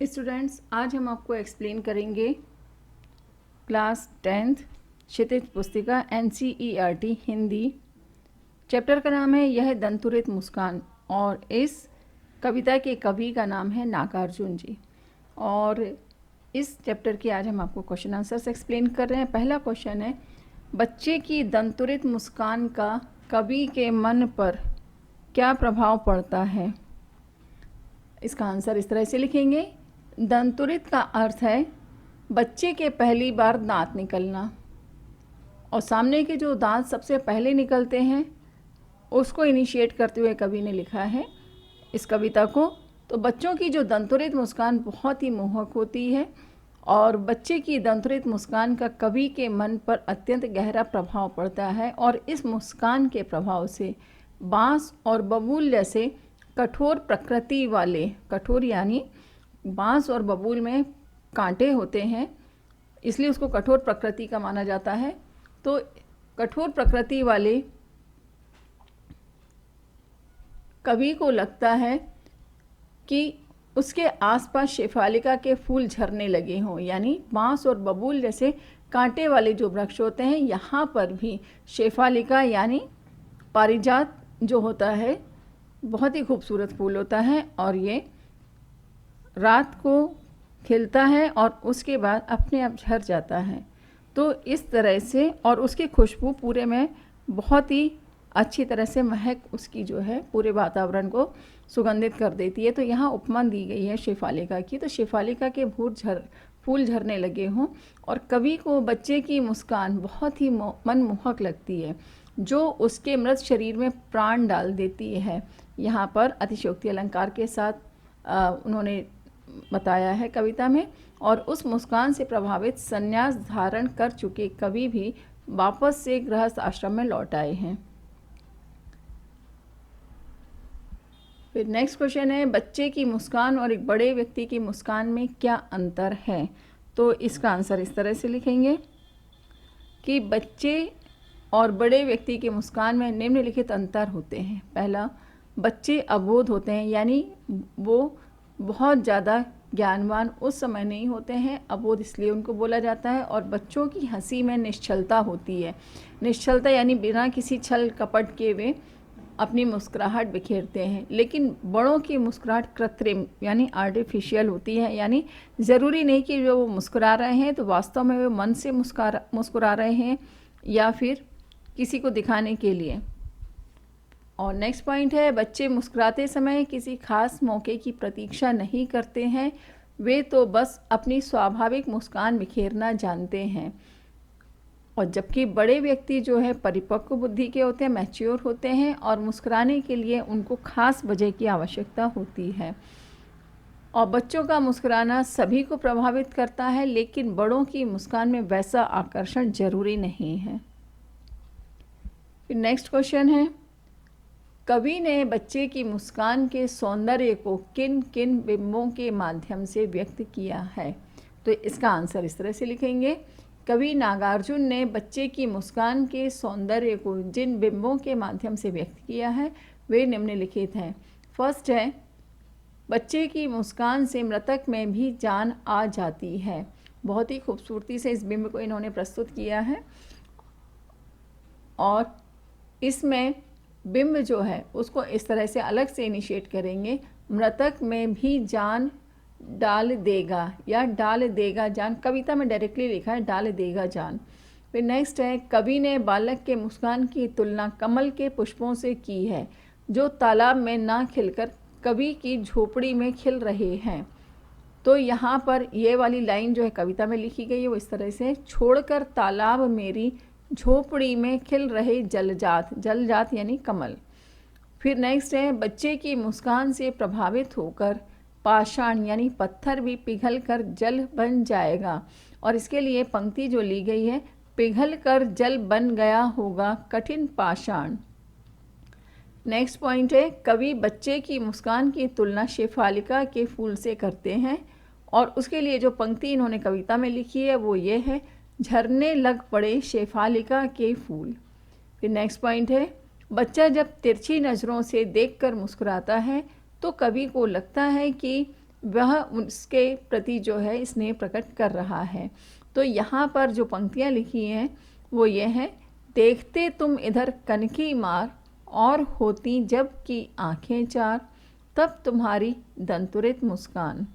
Students, आज हम आपको एक्सप्लेन करेंगे क्लास 10th क्षितिज पुस्तिका NCERT हिंदी। चैप्टर का नाम है यह दंतुरित मुस्कान और इस कविता के कवि का नाम है नागार्जुन जी। और इस चैप्टर की आज हम आपको क्वेश्चन आंसर्स एक्सप्लेन कर रहे हैं। पहला क्वेश्चन है, बच्चे की दंतुरित मुस्कान का कवि के मन पर क्या प्रभाव पड़ता है। इसका आंसर इस तरह से लिखेंगे। दंतुरित का अर्थ है बच्चे के पहली बार दांत निकलना, और सामने के जो दांत सबसे पहले निकलते हैं उसको इनिशिएट करते हुए कवि ने लिखा है इस कविता को। तो बच्चों की जो दंतुरित मुस्कान बहुत ही मोहक होती है, और बच्चे की दंतुरित मुस्कान का कवि के मन पर अत्यंत गहरा प्रभाव पड़ता है, और इस मुस्कान के प्रभाव से बांस और बबूल जैसे कठोर प्रकृति वाले, कठोर यानी बांस और बबूल में कांटे होते हैं, इसलिए उसको कठोर प्रकृति का माना जाता है। तो कठोर प्रकृति वाले कवि को लगता है कि उसके आसपास शेफालिका के फूल झरने लगे हों, यानी बांस और बबूल जैसे कांटे वाले जो वृक्ष होते हैं, यहाँ पर भी शेफालिका यानी पारिजात जो होता है बहुत ही खूबसूरत फूल होता है, और ये रात को खिलता है और उसके बाद अपने आप झड़ जाता है। तो इस तरह से, और उसकी खुशबू पूरे में बहुत ही अच्छी तरह से महक उसकी जो है पूरे वातावरण को सुगंधित कर देती है। तो यहाँ उपमा दी गई है शेफालिका की। तो शेफालिका के फूल झरने लगे हों, और कवि को बच्चे की मुस्कान बहुत ही मनमोहक लगती है, जो उसके मृत शरीर में प्राण डाल देती है। यहाँ पर अतिशयोक्ति अलंकार के साथ उन्होंने बताया है कविता में। और उस मुस्कान से प्रभावित संन्यास धारण कर चुके कवि भी वापस से गृहस्थ आश्रम में लौट आए हैं। फिर नेक्स्ट क्वेश्चन है, बच्चे की मुस्कान और एक बड़े व्यक्ति की मुस्कान में क्या अंतर है। तो इसका आंसर इस तरह से लिखेंगे कि बच्चे और बड़े व्यक्ति की मुस्कान में निम्नलिखित अंतर होते हैं। पहला, बच्चे अबोध होते हैं, यानी वो बहुत ज़्यादा ज्ञानवान उस समय नहीं होते हैं, अबोध इसलिए उनको बोला जाता है। और बच्चों की हंसी में निश्चलता होती है। निश्चलता यानी बिना किसी छल कपट के वे अपनी मुस्कुराहट बिखेरते हैं। लेकिन बड़ों की मुस्कुराहट कृत्रिम यानी आर्टिफिशियल होती है, यानी ज़रूरी नहीं कि जो वो मुस्कुरा रहे हैं तो वास्तव में वे मन से मुस्कुरा रहे हैं या फिर किसी को दिखाने के लिए। और नेक्स्ट पॉइंट है, बच्चे मुस्कुराते समय किसी खास मौके की प्रतीक्षा नहीं करते हैं, वे तो बस अपनी स्वाभाविक मुस्कान बिखेरना जानते हैं। और जबकि बड़े व्यक्ति जो है परिपक्व बुद्धि के होते हैं, मैच्योर होते हैं, और मुस्कुराने के लिए उनको खास वजह की आवश्यकता होती है। और बच्चों का मुस्कुराना सभी को प्रभावित करता है, लेकिन बड़ों की मुस्कान में वैसा आकर्षण जरूरी नहीं है। फिर नेक्स्ट क्वेश्चन है, कवि ने बच्चे की मुस्कान के सौंदर्य को किन किन बिंबों के माध्यम से व्यक्त किया है। तो इसका आंसर इस तरह से लिखेंगे, कवि नागार्जुन ने बच्चे की मुस्कान के सौंदर्य को जिन बिंबों के माध्यम से व्यक्त किया है वे निम्नलिखित हैं। फर्स्ट है, बच्चे की मुस्कान से मृतक में भी जान आ जाती है। बहुत ही खूबसूरती से इस बिंब को इन्होंने प्रस्तुत किया है, और इसमें बिंब जो है उसको इस तरह से अलग से इनिशिएट करेंगे, मृतक में भी जान डाल देगा, या डाल देगा जान, कविता में डायरेक्टली लिखा है डाल देगा जान। फिर नेक्स्ट है, कवि ने बालक के मुस्कान की तुलना कमल के पुष्पों से की है, जो तालाब में ना खिलकर कवि की झोपड़ी में खिल रहे हैं। तो यहाँ पर ये वाली लाइन जो है कविता में लिखी गई है वो इस तरह से, छोड़कर तालाब मेरी झोपड़ी में खिल रहे जलजात, जलजात यानी कमल। फिर नेक्स्ट है, बच्चे की मुस्कान से प्रभावित होकर पाषाण यानी पत्थर भी पिघल कर जल बन जाएगा। और इसके लिए पंक्ति जो ली गई है, पिघल कर जल बन गया होगा कठिन पाषाण। नेक्स्ट पॉइंट है, कवि बच्चे की मुस्कान की तुलना शेफालिका के फूल से करते हैं, और उसके लिए जो पंक्ति इन्होंने कविता में लिखी है वो ये है, झरने लग पड़े शेफालिका के फूल। फिर नेक्स्ट पॉइंट है, बच्चा जब तिरछी नज़रों से देखकर मुस्कुराता है तो कवि को लगता है कि वह उसके प्रति जो है स्नेह प्रकट कर रहा है। तो यहाँ पर जो पंक्तियाँ लिखी हैं वो ये हैं, देखते तुम इधर कनकी मार, और होती जब की आँखें चार, तब तुम्हारी दंतुरित मुस्कान।